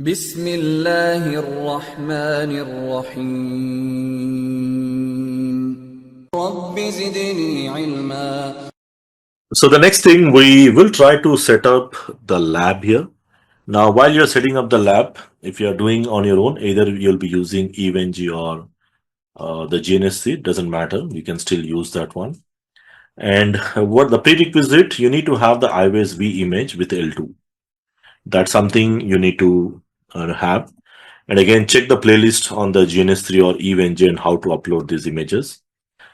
بسم الله الرحمن الرحيم رب زدني علما. So the next thing, we will try to set up the lab here. Now, while you're setting up the lab, if you're doing on your own, either you'll be using EVNG or the GNSC, doesn't matter. You can still use that one. And what the prerequisite, you need to have the iWAS V image with L2. That's something you need to have. And again, check the playlist on the GNS3 or EVNG and how to upload these images.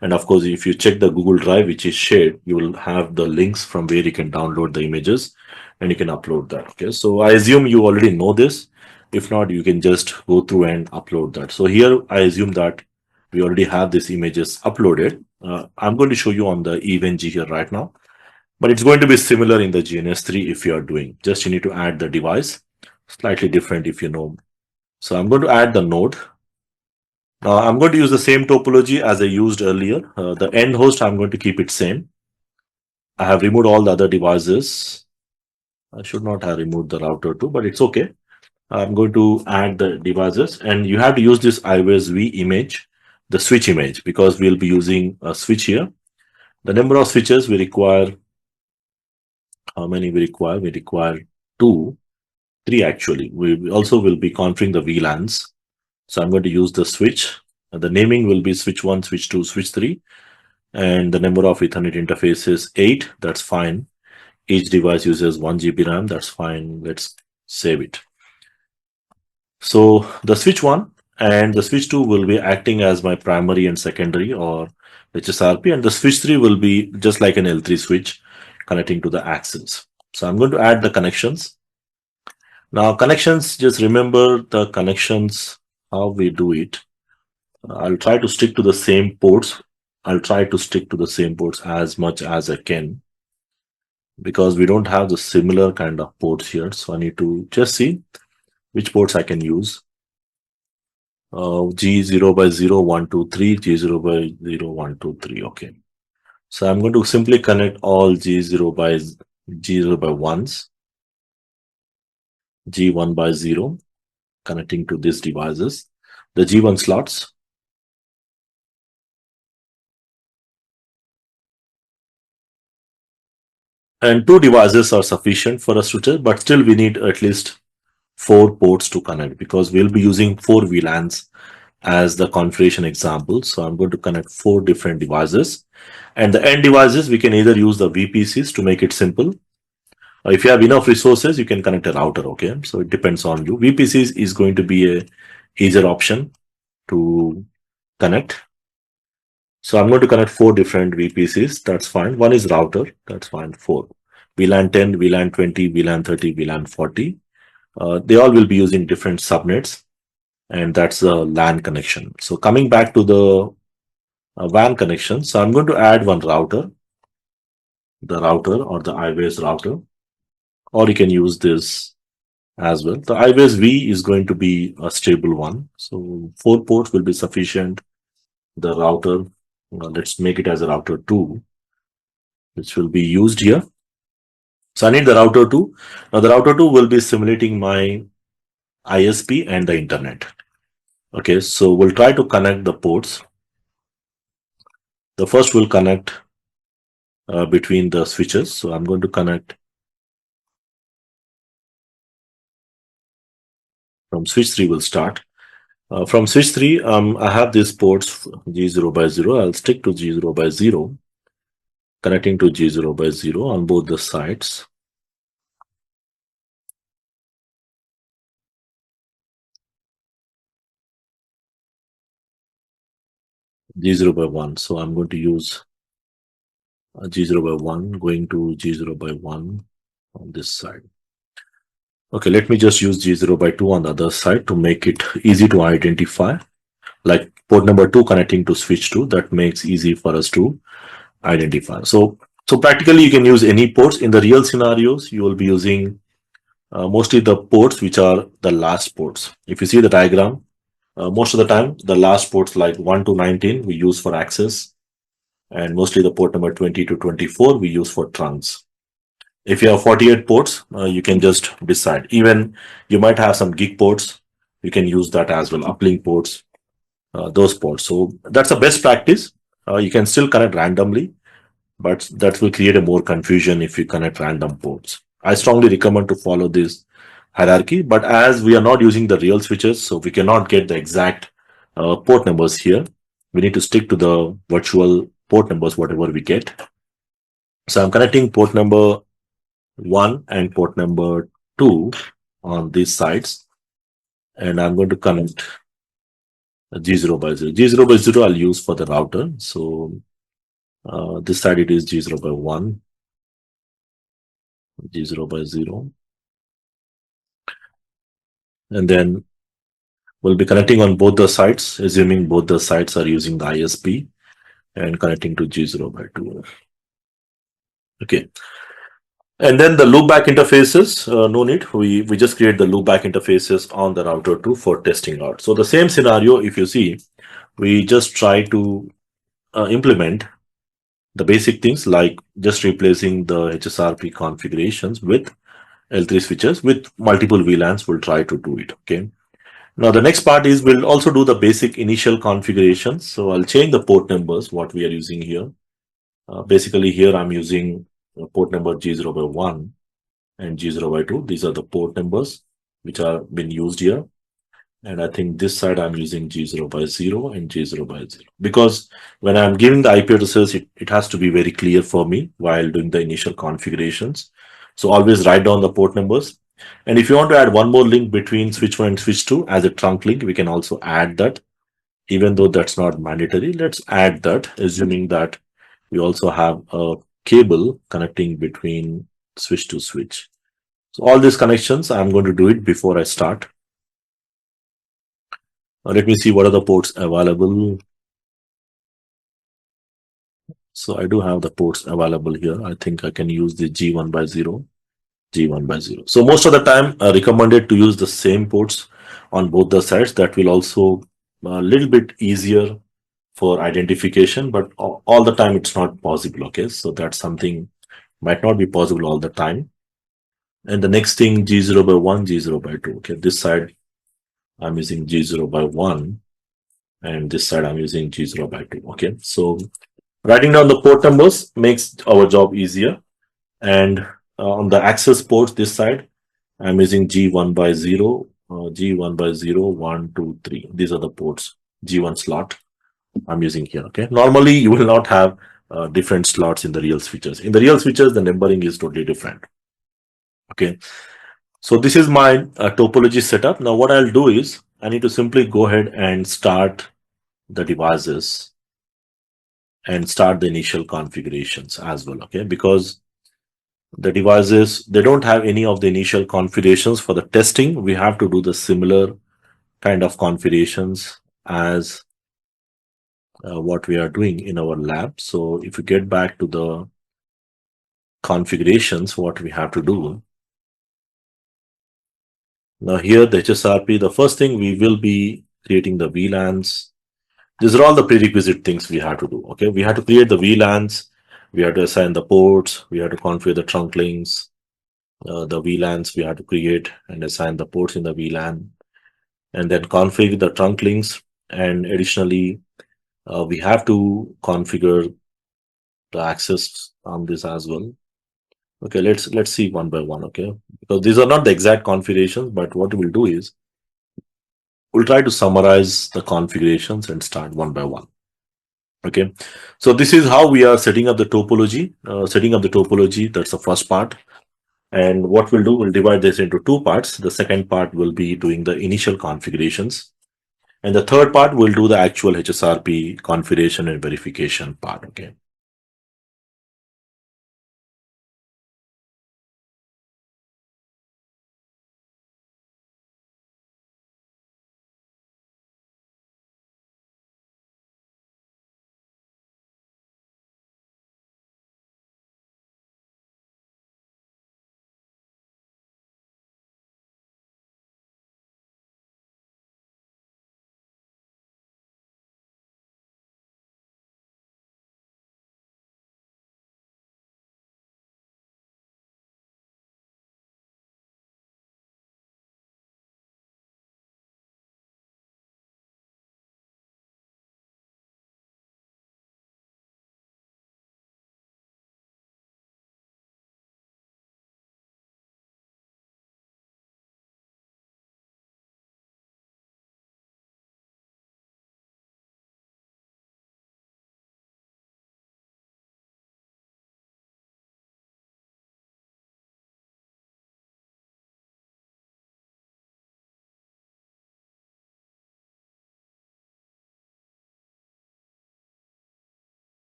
And of course, if you check the Google Drive, which is shared, you will have the links from where you can download the images and you can upload that. Okay, so I assume you already know this. If not, you can just go through and upload that. So here, I assume that we already have these images uploaded. I'm going to show you on the EVNG here right now, but it's going to be similar in the GNS3 if you are doing. Just you need to add the device, slightly different if you know. So I'm going to add the node. Now I'm going to use the same topology as I used earlier. The end host, I'm going to keep it same. I have removed all the other devices. I should not have removed the router too, but it's okay. I'm going to add the devices, and you have to use this iWAS V image, the switch image, because we'll be using a switch here. The number of switches we require, how many we require? We require 2, 3 actually. We also will be configuring the VLANs. So I'm going to use the switch. The naming will be switch 1, switch 2, switch 3. And the number of Ethernet interfaces 8. That's fine. Each device uses 1 GB RAM. That's fine. Let's save it. So the switch 1 and the switch 2 will be acting as my primary and secondary or HSRP. And the switch 3 will be just like an L3 switch connecting to the access. So I'm going to add the connections. Now connections, just remember the connections, how we do it. I'll try to stick to the same ports. I'll try to stick to the same ports as much as I can because we don't have the similar kind of ports here. So I need to just see which ports I can use. G0 by 0, 1, 2, 3, G0 by 0, 1, 2, 3. Okay. So I'm going to simply connect all G0 by 1s, G1 by 0, connecting to these devices, the G1 slots. And 2 devices are sufficient for us to test, but still we need at least 4 ports to connect because we'll be using 4 VLANs as the configuration example. So I'm going to connect 4 different devices. And the end devices, we can either use the VPCs to make it simple. If you have enough resources, you can connect a router, okay? So it depends on you. VPCs is going to be a easier option to connect. So I'm going to connect 4 different VPCs. That's fine. One is router. That's fine. 4. VLAN 10, VLAN 20, VLAN 30, VLAN 40. They all will be using different subnets. And that's the LAN connection. So coming back to the WAN connection. So I'm going to add one router. The router or the iWAS router. Or you can use this as well. The iWAS V is going to be a stable one. So 4 ports will be sufficient. The router, let's make it as a router 2, which will be used here. So I need the router 2. Now the router 2 will be simulating my ISP and the internet. Okay, so we'll try to connect the ports. The first will connect between the switches. So I'm going to connect from switch 3 will start. From switch 3, I have these ports G0 by 0. I'll stick to G0 by 0, connecting to G0 by 0 on both the sides. G0 by 1. So I'm going to use G0 by 1 going to G0 by 1 on this side. Okay, let me just use G0 by 2 on the other side to make it easy to identify. Like port number 2 connecting to switch 2, that makes easy for us to identify. So practically you can use any ports. In the real scenarios, you will be using mostly the ports which are the last ports. If you see the diagram, most of the time the last ports like 1 to 19 we use for access, and mostly the port number 20 to 24 we use for trunks. If you have 48 ports, you can just decide. Even you might have some gig ports, you can use that as well, uplink ports, those ports. So that's a best practice. You can still connect randomly, but that will create a more confusion if you connect random ports. I strongly recommend to follow this hierarchy, but as we are not using the real switches, so we cannot get the exact port numbers here. We need to stick to the virtual port numbers, whatever we get. So I'm connecting port number 1 and port number 2 on these sides, and I'm going to connect G0 by 0. G0 by 0 I'll use for the router. So this side it is G0 by 1, G0 by 0. And then we'll be connecting on both the sides, assuming both the sides are using the ISP, and connecting to G0 by 2. Okay. And then the loopback interfaces, no need. We just create the loopback interfaces on the router 2 for testing out. So the same scenario, if you see, we just try to implement the basic things like just replacing the HSRP configurations with L3 switches with multiple VLANs. We'll try to do it. Okay. Now the next part is we'll also do the basic initial configurations. So I'll change the port numbers, what we are using here. Basically here I'm using port number G0 by 1 and G0 by 2. These are the port numbers which are been used here. And I think this side I'm using G0 by 0 and G0 by 0. Because when I'm giving the IP addresses, it has to be very clear for me while doing the initial configurations. So always write down the port numbers. And if you want to add one more link between switch 1 and switch 2 as a trunk link, we can also add that. Even though that's not mandatory, let's add that, assuming that we also have a cable connecting between switch to switch. So all these connections, I'm going to do it before I start. Let me see what are the ports available. So I do have the ports available here. I think I can use the G1 by 0, G1 by 0. So most of the time I recommended to use the same ports on both the sides. That will also a little bit easier for identification, but all the time it's not possible. Okay, so that's something might not be possible all the time. And the next thing, G0 by 1, G0 by 2. Okay, this side I'm using G0 by 1 and this side I'm using G0 by 2. Okay, so writing down the port numbers makes our job easier. And on the access ports, this side I'm using G1 by 0, G1 by 0, 1, 2, 3. These are the ports, G1 slot I'm using here. Okay, normally you will not have different slots in the real switches. In the real switches, the numbering is totally different. Okay, so this is my topology setup. Now what I'll do is I need to simply go ahead and start the devices and start the initial configurations as well. Okay, because the devices, they don't have any of the initial configurations for the testing. We have to do the similar kind of configurations as what we are doing in our lab. So if you get back to the configurations, what we have to do. Now here the HSRP, the first thing we will be creating the VLANs. These are all the prerequisite things we have to do. Okay, we have to create the VLANs, we have to assign the ports, we have to configure the trunk links, the VLANs we have to create and assign the ports in the VLAN, and then configure the trunk links. And additionally, we have to configure the access on this as well. Okay, let's see one by one. Okay, because these are not the exact configurations, but what we'll do is we'll try to summarize the configurations and start one by one. Okay, so this is how we are setting up the topology. That's the first part. And what we'll do, we'll divide this into two parts. The second part will be doing the initial configurations. And the third part will do the actual HSRP configuration and verification part. Okay.